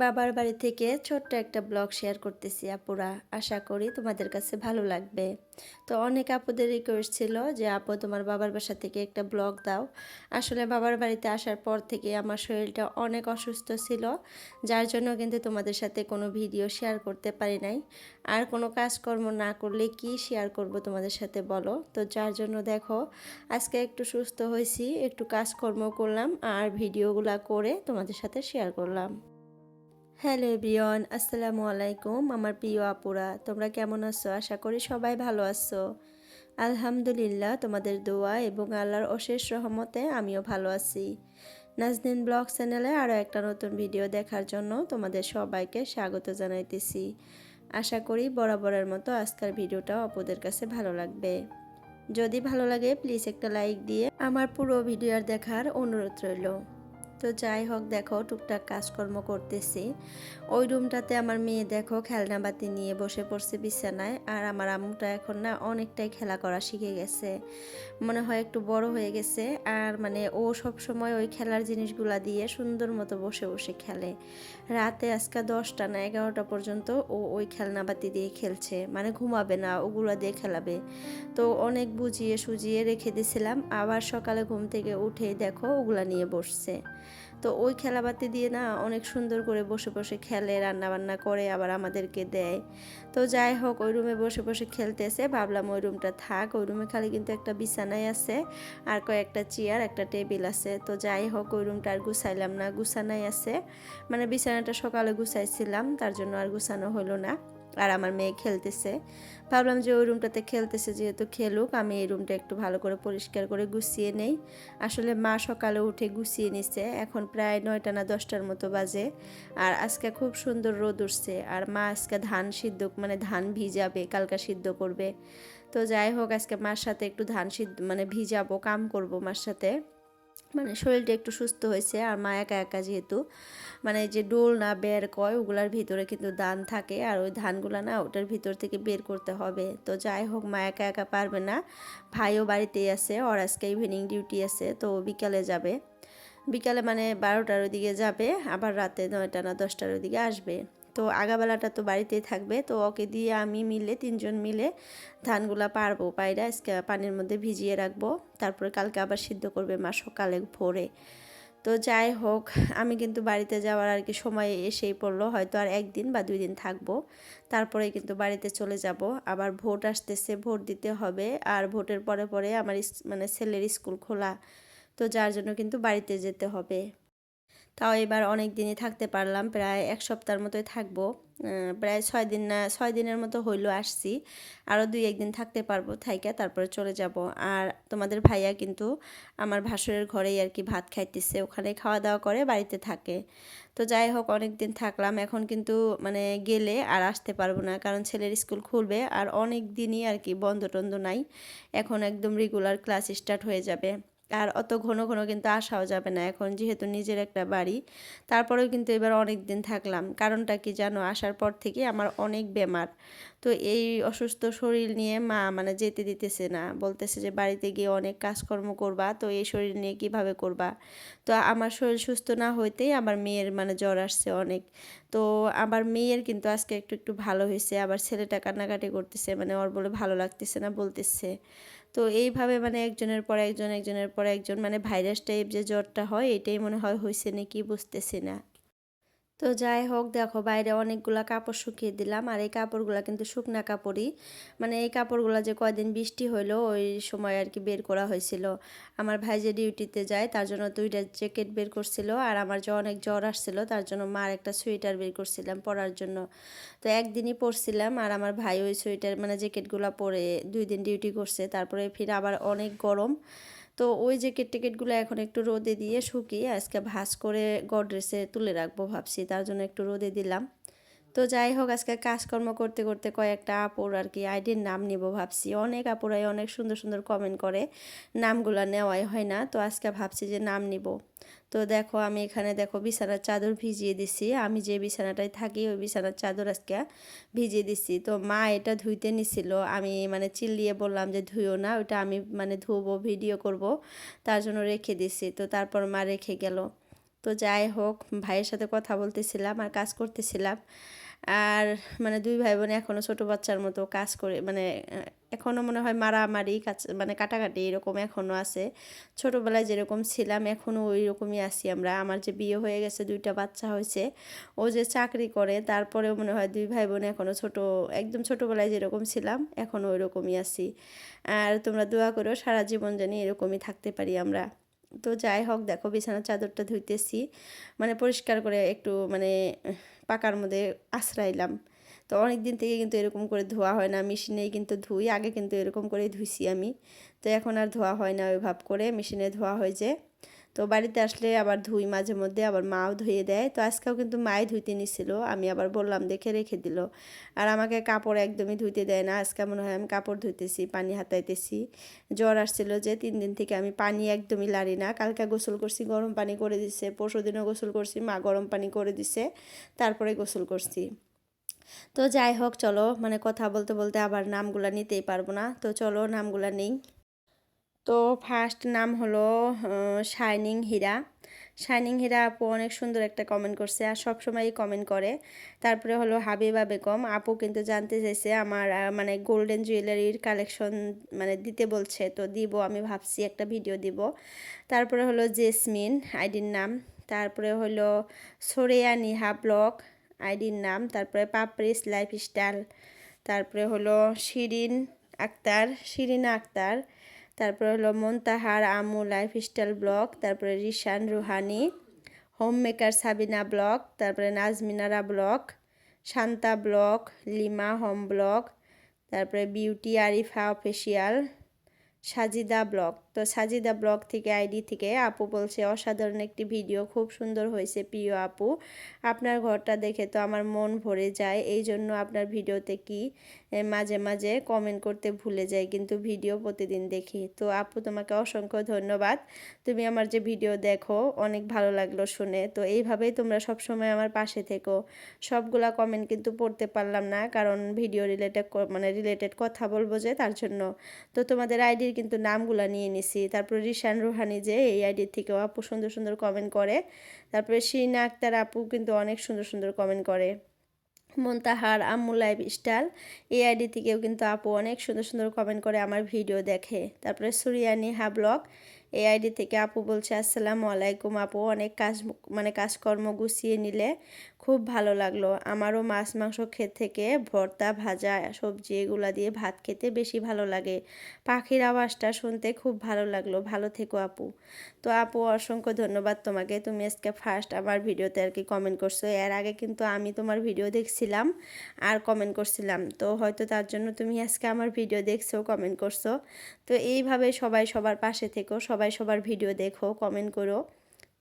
বাবার বাড়ি থেকে ছোট্ট একটা ব্লগ শেয়ার করতেছি আপুরা, আশা করি তোমাদের কাছে ভালো লাগবে। তো অনেক আপুদের রিকোয়েস্ট ছিল যে আপু তোমার বাবার বাসা থেকে একটা ব্লগ দাও। আসলে বাবার বাড়িতে আসার পর থেকে আমার শরীরটা অনেক অসুস্থ ছিল, যার জন্য কিন্তু তোমাদের সাথে কোনো ভিডিও শেয়ার করতে পারি নাই। আর কোনো কাজকর্ম না করলে কি শেয়ার করব তোমাদের সাথে বলো। তো যার জন্য দেখো আজকে একটু সুস্থ হয়েছি, একটু কাজকর্ম করলাম আর ভিডিওগুলো করে তোমাদের সাথে শেয়ার করলাম। হ্যালো এভরিওয়ান, আসসালামু আলাইকুম আমার প্রিয় আপুরা, তোমরা কেমন আছো? আশা করি সবাই ভালো আছো। আলহামদুলিল্লাহ, তোমাদের দোয়া এবং আল্লাহর অশেষ রহমতে আমিও ভালো আছি। নাজনীন ব্লগ চ্যানেলে আরও একটা নতুন ভিডিও দেখার জন্য তোমাদের সবাইকে স্বাগত জানাইতেছি। আশা করি বরাবরের মতো আজকের ভিডিওটাও আপুদের কাছে ভালো লাগবে। যদি ভালো লাগে প্লিজ একটা লাইক দিয়ে আমার পুরো ভিডিও দেখার অনুরোধ রইল। তো যাই হোক, দেখো টুকটাক কাজকর্ম করতেছি। ওই রুমটাতে আমার মেয়ে দেখো খেলনা বাতি নিয়ে বসে পড়ছে বিছানায়, আর আমার আম্মুটা এখন না অনেকটাই খেলা করা শিখে গেছে, মনে হয় একটু বড় হয়ে গেছে। আর মানে ও সব সময় ওই খেলার জিনিসগুলা দিয়ে সুন্দর মতো বসে বসে খেলে। রাতে আজকে 10টা না 11টা পর্যন্ত ও ওই খেলনা বাতি দিয়ে খেলছে, মানে ঘুমাবে না, ওগুলো দিয়ে খেলাবে। তো অনেক বুঝিয়ে সুজিয়ে রেখে দিয়েছিলাম, আবার সকালে ঘুম থেকে উঠে দেখো ওগুলা নিয়ে বসছে। তো ওই খেলাবাতি দিয়ে না অনেক সুন্দর করে বসে বসে খেলে, রান্না বান্না করে আবার আমাদেরকে দেয়। তো যাই হোক, ওই রুমে বসে বসে খেলতেছে, ভাবলাম ওই রুমটা থাক। ওই রুমে খালি কিন্তু একটা বিছানাই আছে আর কয়েকটা চেয়ার, একটা টেবিল আছে। তো যাই হোক, ওই রুমটা আর গুছাইলাম না, গুছানাই আছে। মানে বিছানাটা সকালে গুছাইছিলাম, তার জন্য আর গুছানো হলো না। আর আমার মেয়ে খেলতেছে, ভাবলাম যে ওই রুমটাতে খেলতেছে যেহেতু খেলুক, আমি এই রুমটা একটু ভালো করে পরিষ্কার করে গুছিয়ে নেই। আসলে মা সকালে উঠে গুছিয়ে নিছে, এখন প্রায় 9টা না 10টার মতো বাজে। আর আজকে খুব সুন্দর রোদ উঠছে, আর মা আজকে ধান সিদ্ধ মানে ধান ভিজাবে, কালকা সিদ্ধ করবে। তো যাই হোক, আজকে মার সাথে একটু ধান সিদ্ধ মানে ভিজাবো, কাম করব মার সাথে। মানে শরীরটা একটু সুস্থ হয়েছে, আর মা একা একা যেহেতু, মানে যে ডোল না বের কয় ওগুলার ভিতরে কিন্তু ধান থাকে, আর ওই ধানগুলা না ওটার ভিতর থেকে বের করতে হবে। তো যাই হোক, মা একা একা পারবে না, ভাইও বাড়িতেই আছে, ওর আজকে ইভিনিং ডিউটি আছে, তো বিকালে যাবে। বিকালে মানে 12টার দিকে যাবে, আবার রাতে 9টা না 10টার দিকে আসবে। তো আগাবেলাটা তো বাড়িতেই থাকবে, তো ওকে দিয়ে আমি মিলে 3জন মিলে ধানগুলা পারবো, পায়রা আজকে পানির মধ্যে ভিজিয়ে রাখবো, তারপরে কালকে আবার সিদ্ধ করবে মা সকালে ভোরে। তো যাই হোক, আমি কিন্তু বাড়িতে যাওয়ার আর কি সময় এসেই পড়লো, হয়তো আর 1 দিন বা 2 দিন থাকবো, তারপরে কিন্তু বাড়িতে চলে যাব। আবার ভোট আসতেছে, ভোট দিতে হবে, আর ভোটের পরে পরে আমার মানে ছেলের স্কুল খোলা, তো যার জন্য কিন্তু বাড়িতে যেতে হবে। তাও এবার অনেক দিনই থাকতে পারলাম, প্রায় 1 সপ্তাহের মতোই থাকবো। প্রায় 6 দিন না 6 দিনের মতো হইলো আসছি, আরও 2-1 দিন থাকতে পারবো, থাইকা তারপরে চলে যাব। আর তোমাদের ভাইয়া কিন্তু আমার ভাসুরের ঘরেই আর কি ভাত খাইতেছে, ওখানে খাওয়া দাওয়া করে বাড়িতে থাকে। তো যাই হোক, অনেক দিন থাকলাম, এখন কিন্তু মানে গেলে আর আসতে পারবো না, কারণ ছেলের স্কুল খুলবে আর অনেক দিনই আর কি বন্ধ টন্ধ নাই, এখন একদম রেগুলার ক্লাস স্টার্ট হয়ে যাবে। আর অত ঘন ঘন কিন্তু আসাও যাবে না, এখন যেহেতু নিজের একটা বাড়ি। তারপরেও কিন্তু এবার অনেক দিন থাকলাম, কারণটা কি জানো, আসার পর থেকে আমার অনেক বেমার। তো এই অসুস্থ শরীর নিয়ে মা মানে যেতে দিতেছে না, বলতেছে যে বাড়িতে গিয়ে অনেক কাজকর্ম করবা, তো এই শরীর নিয়ে কিভাবে করবা। তো আমার শরীর সুস্থ না হইতেই আমার মেয়ের মানে জ্বর আসছে অনেক। তো আমার মেয়ের কিন্তু আজকে একটু একটু ভালো হয়েছে, আবার ছেলেটা কান্নাকাটি করতেছে, মানে ওর বলে ভালো লাগতেছে না বলতেছে। তো এইভাবে মানে একজনের পর একজন, একজনের পর একজন, মানে ভাইরাস টাইপ যে জ্বরটা হয় এটাই মনে হয় হয়েছে নাকি বুঝতেছি না। তো যাই হোক, দেখো বাইরে অনেকগুলা কাপড় শুকিয়ে দিলাম, আর এই কাপড়গুলা কিন্তু শুকনা কাপড়ই, মানে এই কাপড়গুলা যে কয়দিন বৃষ্টি হইলো ওই সময় আর কি বের করা হয়েছিল। আমার ভাই যে ডিউটিতে যায় তার জন্য 2টা জ্যাকেট বের করছিল, আর আমার যে অনেক জ্বর আসছিল তার জন্য মার একটা সোয়েটার বের করছিলাম পরার জন্য। তো একদিনই পরছিলাম, আর আমার ভাই ওই সোয়েটার মানে জ্যাকেটগুলো পরে 2 দিন ডিউটি করছে, তারপরে ফির আবার অনেক গরম। তো ওই জ্যাকেট টেকেটগুলো এখন একটু রোদে দিয়ে শুকিয়ে আজকে ভাঁজ করে গডরেজে তুলে রাখবো ভাবছি, তার জন্য একটু রোদে দিলাম। তো যাই হোক, আজকে কাজকর্ম করতে করতে কয়েকটা আপুর আর কি আইডির নাম নিব ভাবছি, অনেক আপুরাই অনেক সুন্দর সুন্দর কমেন্ট করে, নামগুলো নেওয়াই হয় না, তো আজকে ভাবছি যে নাম নিব। তো দেখো আমি এখানে দেখো বিছানার চাদর ভিজিয়ে দিছি, আমি যে বিছানাটায় থাকি ওই বিছানার চাদর আজকে ভিজিয়ে দিছি। তো মা এটা ধুইতে নিছিল, আমি মানে চিল্লিয়ে বললাম যে ধুইও না, ওইটা আমি মানে ধুবো ভিডিও করব, তার জন্য রেখে দিছি। তো তারপর মা রেখে গেল। তো তো যাই হোক, ভাইয়ের সাথে কথা বলতেছিলাম আর কাজ করতেছিলাম। আর মানে দুই ভাই বোন এখনও ছোটো বাচ্চার মতো কাজ করে, মানে এখনও মনে হয় মারামারি মানে কাটাকাটি এরকম এখনও আছে। ছোটোবেলায় যেরকম ছিলাম এখনও ওই রকমই আছি আমরা। আমার যে বিয়ে হয়ে গেছে, 2টা বাচ্চা হয়েছে, ও যে চাকরি করে, তারপরেও মনে হয় দুই ভাই বোন এখনও ছোটো, একদম ছোটোবেলায় যেরকম ছিলাম এখনও ওই রকমই আছি। আর তোমরা দোয়া করো সারা জীবন জানি এরকমই থাকতে পারি আমরা। তো যাই হোক, দেখো বিছানার চাদরটা ধুইতেছি, মানে পরিষ্কার করে একটু মানে পাকার মধ্যে আশ্রাইলাম। তো অনেক দিন থেকে কিন্তু এরকম করে ধোয়া হয় না, মেশিনেই কিন্তু ধুই। আগে কিন্তু এরকম করেই ধুইছি আমি, তো এখন আর ধোয়া হয় না ওই ভাব করে, মেশিনে ধোয়া হয় যে। তো বাড়িতে আসলে আবার ধুই মাঝে মধ্যে, আবার মাও ধুয়ে দেয়। তো আজকেও কিন্তু মাই ধুইতে নিছিল, আমি আবার বললাম দেখে রেখে দিল। আর আমাকে কাপড় একদমই ধুইতে দেয় না। আজকে মনে হয় আমি কাপড় ধুইতেছি, পানি হাতাইতেছি। জ্বর আসছিল যে 3 দিন থেকে আমি পানি একদমই লাড়ি না। কালকে গোসল করছি, গরম পানি করে দিছে। পরশুদিনও গোসল করছি, মা গরম পানি করে দিছে, তারপরে গোসল করছি। তো যাই হোক, চলো মানে কথা বলতে বলতে আবার নামগুলা নিতেই পারবো না, তো চলো নামগুলা নেই। তো ফার্স্ট নাম হলো শাইনিং হীরা। শাইনিং হীরা আপু অনেক সুন্দর একটা কমেন্ট করছে, আর সবসময়ই কমেন্ট করে। তারপরে হলো হাবিবা বেগম আপু কিন্তু জানতে চাইছে আমার মানে গোল্ডেন জুয়েলারির কালেকশন মানে দিতে বলছে, তো দিব, আমি ভাবছি একটা ভিডিও দিব। তারপরে হলো জেসমিন আইডির নাম। তারপরে হলো সোরেয়া নিহা ব্লগ আইডির নাম। তারপরে পাপড়িস লাইফস্টাইল। তারপরে হলো শিরিনা আক্তার। তারপরে হলো মন্তাহার আমু লাইফস্টাইল ব্লগ। তারপরে Rishan Ruhani, homemaker Sabina blog. তারপরে Nazminara blog, Shanta blog, Lima home blog. তারপরে beauty Arifa official, Sajida blog. তো সাজিদা ব্লগ থেকে আইডি থেকে আপু বলছে অসাধারণ একটি ভিডিও, খুব সুন্দর হয়েছে প্রিয় আপু, আপনার ঘরটা দেখে তো আমার মন ভরে যায়। এই জন্য আপনার ভিডিওতে কি মাঝে মাঝে কমেন্ট করতে ভুলে যাই, কিন্তু ভিডিও প্রতিদিন দেখি। তো আপু তোমাকে অসংখ্য ধন্যবাদ, তুমি আমার যে ভিডিও দেখো অনেক ভালো লাগলো শুনে। তো এইভাবেই তোমরা সবসময় আমার পাশে থেকো। সবগুলা কমেন্ট কিন্তু পড়তে পারলাম না, কারণ ভিডিও রিলেটেড কথা বলবো যে, তার জন্য। তো তোমাদের আইডির কিন্তু নামগুলো নিয়ে নিছি। তারপরে রিশান রুহানি যে, এই আইডির থেকেও আপু সুন্দর সুন্দর কমেন্ট করে। তারপরে শিরিনা আক্তার আপু কিন্তু অনেক সুন্দর সুন্দর কমেন্ট করে। মন্তাহার আম্মু লাইফস্টাইল, এই আইডি থেকেও কিন্তু আপু অনেক সুন্দর সুন্দর কমেন্ট করে, আমার ভিডিও দেখে। তারপরে সুরিয়ানি হা ব্লগ, এই আইডি থেকে আপু বলছে আসসালামু আলাইকুম আপু, অনেক কাজকর্ম গুছিয়ে নিলে খুব ভালো লাগলো। আমারও মাছ মাংস থেকে ভর্তা ভাজা সবজি এগুলা দিয়ে ভাত খেতে বেশি ভালো লাগে। পাখির আওয়াজটা শুনতে খুব ভালো লাগলো, ভালো থেকো আপু। তো আপু অসংখ্য ধন্যবাদ তোমাকে, তুমি আজকে ফার্স্ট আমার ভিডিওতে আর কি কমেন্ট করছো। এর আগে কিন্তু আমি তোমার ভিডিও দেখছিলাম আর কমেন্ট করছিলাম, তো হয়তো তার জন্য তুমি আজকে আমার ভিডিও দেখছো, কমেন্ট করছো। তো এইভাবে সবাই সবার পাশে থেকো, সবাই সবার ভিডিও দেখো, কমেন্ট করো।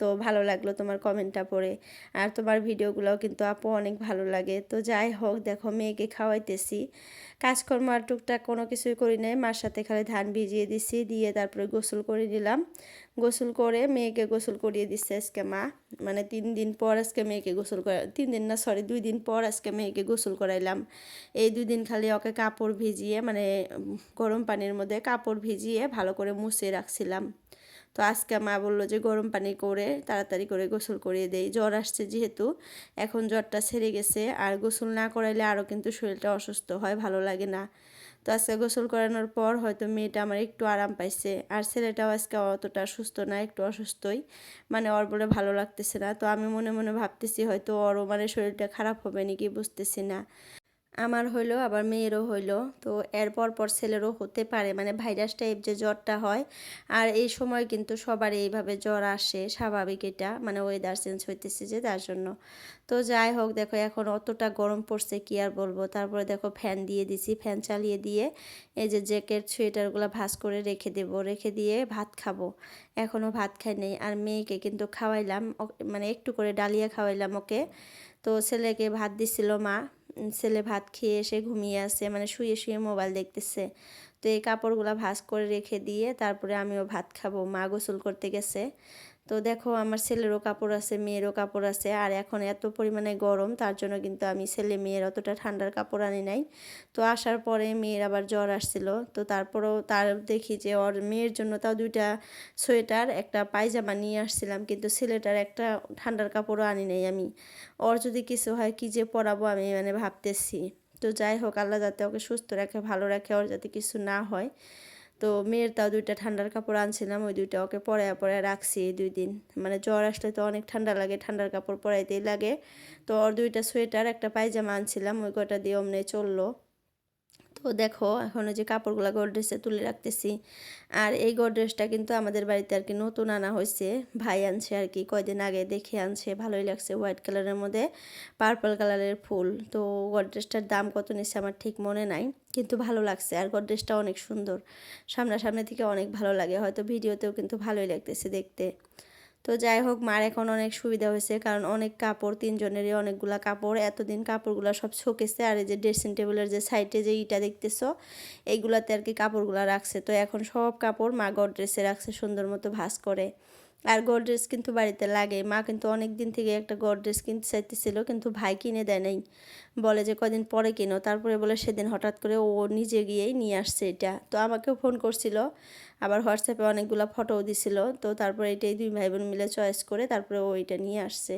তো ভালো লাগলো তোমার কমেন্টটা পড়ে, আর তোমার ভিডিওগুলোও কিন্তু আপু অনেক ভালো লাগে। তো যাই হোক, দেখো মেয়েকে খাওয়াইতেছি, কাজকর্ম আর টুকটাক কোনো কিছুই করি নাই, মার সাথে খালি ধান ভিজিয়ে দিছি, দিয়ে তারপরে গোসল করে নিলাম। গোসল করে মেয়েকে গোসল করিয়ে দিচ্ছে আজকে মা, মানে 3 দিন পর আজকে মেয়েকে গোসল করা, 3 দিন না সরি 2 দিন পর আজকে মেয়েকে গোসল করাইলাম। এই 2 দিন খালি ওকে কাপড় ভিজিয়ে মানে গরম পানির মধ্যে কাপড় ভিজিয়ে ভালো করে মুছে রাখছিলাম। তো আজকে মা বললো যে গরম পানি করে তাড়াতাড়ি করে গোসল করিয়ে দেই, জ্বর আসছে যেহেতু, এখন জ্বরটা সেরে গেছে। আর গোসল না করাইলে আরও কিন্তু শরীরটা অসুস্থ হয়, ভালো লাগে না। তো আজকে গোসল করানোর পর হয়তো মেয়েটা আমার একটু আরাম পাইছে, আর ছেলেটাও আজকে অতটা সুস্থ না, একটু অসুস্থই, মানে ওর বলে ভালো লাগতেছে না। তো আমি মনে মনে ভাবতেছি হয়তো ওরও মানে শরীরটা খারাপ হবে নাকি, বুঝতেছি না। আমার হইলো আবার মেয়েরও হইলো, তো এরপর পর ছেলেরও হতে পারে, মানে ভাইরাস টাইপ যে জ্বরটা হয়। আর এই সময় কিন্তু সবার এইভাবে জ্বর আসে, স্বাভাবিক এটা, মানে ওয়েদার চেঞ্জ হইতেছে যে, তার জন্য। তো যাই হোক, দেখো এখন অতটা গরম পড়ছে কি আর বলবো। তারপরে দেখো ফ্যান দিয়ে দিছি, ফ্যান চালিয়ে দিয়ে এই যে জ্যাকেট সোয়েটারগুলো ভাঁজ করে রেখে দেবো, রেখে দিয়ে ভাত খাবো। এখনও ভাত খাই নেই, আর মেয়েকে কিন্তু খাওয়াইলাম, মানে একটু করে ডালিয়া খাওয়াইলাম ওকে। তো ছেলেকে ভাত দিছিল মা, ছেলে ভাত খেয়ে এসে ঘুমিয়ে আছে, মানে শুয়ে শুয়ে মোবাইল দেখতেছে। তো এই কাপড়গুলো ভাঁজ করে রেখে দিয়ে তারপরে আমিও ভাত খাবো, মা গোসল করতে গেছে। তো দেখো আমার ছেলেরও কাপড় আছে, মেয়েরও কাপড় আছে। আর এখন এত পরিমাণে গরম, তার জন্য কিন্তু আমি ছেলে মেয়ের অতটা ঠান্ডার কাপড় আনি নাই। তো আসার পরে মেয়ের আবার জ্বর আসছিল, তো তারপরেও তার দেখি যে ওর মেয়ের জন্য তাও 2টা সোয়েটার একটা পায়জামা নিয়ে আসছিলাম, কিন্তু ছেলেটার একটা ঠান্ডার কাপড়ও আনি নাই আমি। ওর যদি কিছু হয় কি যে পরাবো আমি মানে ভাবতেছি। তো যাই হোক, আল্লাহ যাতে ওকে সুস্থ রাখে, ভালো রাখে, ওর যাতে কিছু না হয়। তো মেয়ের তাও 2টা ঠান্ডার কাপড় আনছিলাম, ওই 2টা ওকে পরায়া পরায়া রাখছি এই 2 দিন। মানে জ্বর আসলে তো অনেক ঠান্ডা লাগে, ঠান্ডার কাপড় পরাইতেই লাগে। তো ওর 2টা সোয়েটার একটা পায়জামা আনছিলাম, ওই কটা দিয়ে অমনে চললো। তো দেখো এখন ওই যে কাপড়গুলো গডরেজে তুলে রাখতেছি। আর এই গডরেজটা কিন্তু আমাদের বাড়িতে আর কি নতুন আনা হয়েছে, ভাই আনছে আর কি, কয়দিন আগে দেখে আনছে, ভালোই লাগছে, হোয়াইট কালারের মধ্যে পার্পল কালারের ফুল। তো গডরেজটার দাম কত নিচ্ছে আমার ঠিক মনে নাই, কিন্তু ভালো লাগছে। আর গডরেজটা অনেক সুন্দর, সামনাসামনি থেকে অনেক ভালো লাগে, হয়তো ভিডিওতেও কিন্তু ভালোই লাগতেছে দেখতে। তো যাই হোক, মার এখন অনেক সুবিধা হয়েছে, কারণ অনেক কাপড়, 3জনেরই অনেকগুলা কাপড়, এতদিন কাপড়গুলো সব শোকেছে। আর এই যে ড্রেসিং টেবিলের যে সাইডে যে ইটা দেখতেছো, এইগুলাতে আর কি কাপড়গুলো রাখছে। তো এখন সব কাপড় মা গডরেজে রাখছে সুন্দর মতো ভাঁজ করে। আর গডরেজ কিন্তু বাড়িতে লাগে, মা কিন্তু অনেক দিন থেকে একটা গডরেজ কিনতে চাইতেছিল, কিন্তু ভাই কিনে দেয় নাই, বলে যে কদিন পরে কিনো। তারপরে বলে সেদিন হঠাৎ করে ও নিজে গিয়েই নিয়ে আসছে এটা। তো আমাকেও ফোন করছিল, আবার হোয়াটসঅ্যাপে অনেকগুলো ফটোও দিছিল। তো তারপরে এটাই 2 ভাই বোন মিলে চয়েস করে তারপরে ও এটা নিয়ে আসছে।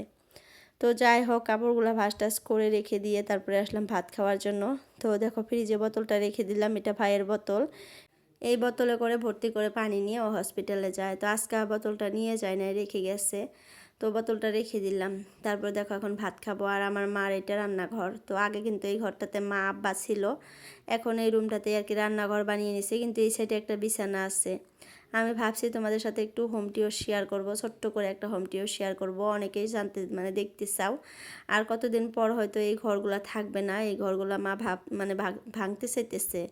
তো যাই হোক, কাপড়গুলো ভাঁজ টাজ করে রেখে দিয়ে তারপরে আসলাম ভাত খাওয়ার জন্য। তো দেখো ফ্রিজে বোতলটা রেখে দিলাম, এটা ভাইয়ের বোতল। এই বোতলে করে ভর্তি করে পানি নিয়ে ও হসপিটালে যায়। তো আজকে বোতলটা নিয়ে যায় না, রেখে গেছে। তো বোতলটা রেখে দিলাম। তারপর দেখো এখন ভাত খাবো। আর আমার মার এটা রান্নাঘর। তো আগে কিন্তু এই ঘরটাতে মা আব্বা ছিল, এখন এই রুমটাতে আর কি রান্নাঘর বানিয়ে নিছে, কিন্তু এই সাইডে একটা বিছানা আছে। আমি ভাবছি তোমাদের সাথে একটু হোম ট্যুর শেয়ার করব, ছোট্ট করে একটা হোম ট্যুর শেয়ার করব, অনেকেই জানতে মানে দেখতে চাও। আর কতদিন পর হয়তো এই ঘরগুলা থাকবে না, এই ঘরগুলা মা ভাঙতে চাইতেছে।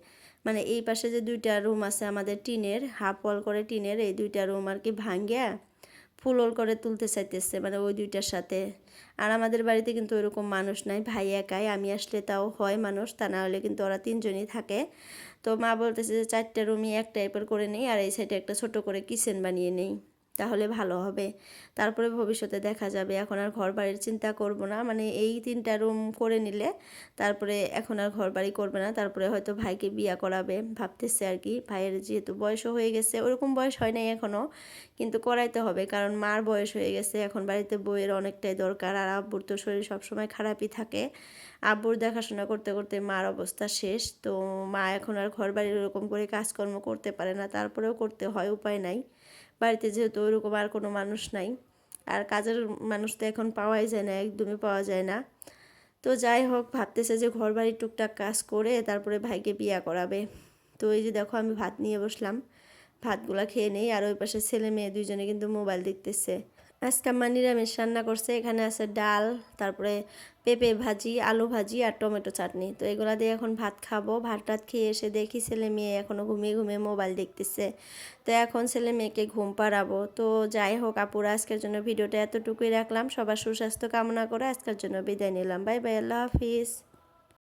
মানে এই পাশে যে 2টা রুম আছে আমাদের টিনের, হাফ ওয়াল করে টিনের, এই 2টা রুম আর কি ভাঙ্গিয়া ফুল ওল করে তুলতে চাইতেছে, মানে ওই 2টার সাথে। আর আমাদের বাড়িতে কিন্তু ওইরকম মানুষ নাই, ভাই একাই, আমি আসলে তাও হয় মানুষ, তা না হলে কিন্তু ওরা 3জনই থাকে। তো মা বলতেছে যে 4টা রুমই এক টাইপের করে নেই, আর এই সাইডে একটা ছোট করে কিচেন বানিয়ে নেই, তাহলে ভালো হবে। তারপরে ভবিষ্যতে দেখা যাবে, এখন আর ঘর বাড়ির চিন্তা করব না, মানে এই 3টা রুম করে নিলে তারপরে এখন আর ঘর বাড়ি করবে না। তারপরে হয়তো ভাইকে বিয়া করাবে ভাবতেছে আর কি, ভাইয়ের যেহেতু বয়সও হয়ে গেছে, ওরকম বয়স হয় নাই এখনও, কিন্তু করাইতে হবে, কারণ মার বয়স হয়ে গেছে, এখন বাড়িতে বউয়ের অনেকটাই দরকার। আর আব্বুর তো শরীর সবসময় খারাপই থাকে, আব্বুর দেখাশোনা করতে করতে মার অবস্থা শেষ। তো মা এখন আর ঘর বাড়ির ওরকম করে কাজকর্ম করতে পারে না, তারপরেও করতে হয়, উপায় নাই, বাড়িতে যেহেতু ওরকম আর কোনো মানুষ নাই। আর কাজের মানুষ তো এখন পাওয়াই যায় না, একদমই পাওয়া যায় না। তো যাই হোক, ভাবতেছে যে ঘর বাড়ির টুকটাক কাজ করে তারপরে ভাইকে বিয়া করাবে। তো এই যে দেখো আমি ভাত নিয়ে বসলাম, ভাতগুলা খেয়ে নেই। আর ওই পাশে ছেলে মেয়ে 2জনে কিন্তু মোবাইল দেখতেছে। আজকে আম্মা নিরামিষ রান্না করছে, এখানে আছে ডাল, তারপরে পেঁপে ভাজি, আলু ভাজি আর টমেটো চাটনি। তো এগুলা দিয়ে এখন ভাত খাবো। ভাত টাত খেয়ে এসে দেখি ছেলে মেয়ে এখনও ঘুমিয়ে ঘুমিয়ে মোবাইল দেখতেছে। তো এখন ছেলে মেয়েকে ঘুম পাড়াবো। তো যাই হোক আপুরা, আজকের জন্য ভিডিওটা এতটুকুই রাখলাম। সবার সুস্বাস্থ্য কামনা করে আজকের জন্য বিদায় নিলাম। বাই বাই, আল্লাহ হাফিজ।